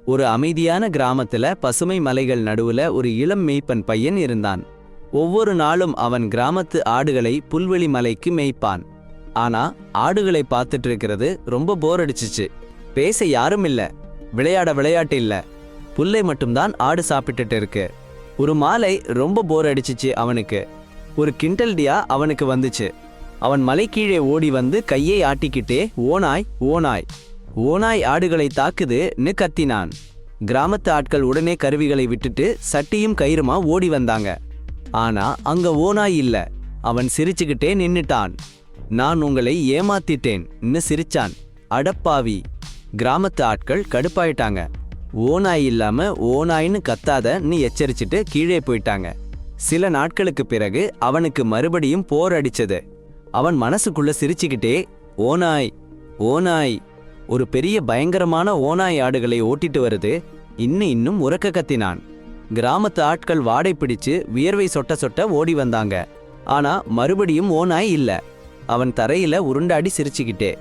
ஒரு அமைதியான கிராமத்துல பசுமை மலைகள் நடுவுல ஒரு இளம் மேய்ப்பன் பையன் இருந்தான். ஒவ்வொரு நாளும் அவன் கிராமத்து ஆடுகளை புல்வெளி மலைக்கு மேய்ப்பான். ஆனா ஆடுகளை பார்த்துட்டு இருக்கிறது ரொம்ப போர் அடிச்சிச்சு. பேச யாரும் இல்ல, விளையாட விளையாட்டு இல்ல, புல்லை மட்டும்தான் ஆடு சாப்பிட்டுட்டு இருக்கு. ஒரு மாலை ரொம்ப போர் அடிச்சிச்சு அவனுக்கு. ஒரு கிண்டல்டியா அவனுக்கு வந்துச்சு. அவன் மலை கீழே ஓடி வந்து கையை ஆட்டிக்கிட்டே ஓனாய் ஓனாய் ஓனாய் ஆடுகளை தாக்குதுன்னு கத்தினான். கிராமத்து ஆட்கள் உடனே கருவிகளை விட்டுட்டு சட்டியும் கயிறுமா ஓடி வந்தாங்க. ஆனா அங்க ஓனாய் இல்ல. அவன் சிரிச்சுக்கிட்டே நின்னுட்டான். நான் உங்களை ஏமாத்திட்டேன்னு சிரிச்சான். அடப்பாவி! கிராமத்து ஆட்கள் கடுப்பாயிட்டாங்க. ஓனாய் இல்லாம ஓனாய்னு கத்தாதன்னு எச்சரிச்சுட்டு கீழே போயிட்டாங்க. சில நாட்களுக்கு பிறகு அவனுக்கு மறுபடியும் போர் அடிச்சது. அவன் மனசுக்குள்ள சிரிச்சுக்கிட்டே ஓனாய் ஓனாய், ஒரு பெரிய பயங்கரமான ஓனாய் ஆடுகளை ஓட்டிட்டு வருது, இன்னும் உரக்க கத்தினான். கிராமத்து ஆட்கள் வாடை பிடிச்சு வியர்வை சொட்ட சொட்ட ஓடி வந்தாங்க. ஆனா மறுபடியும் ஓனாய் இல்ல. அவன் தரையில உருண்டாடி சிரிச்சுக்கிட்டே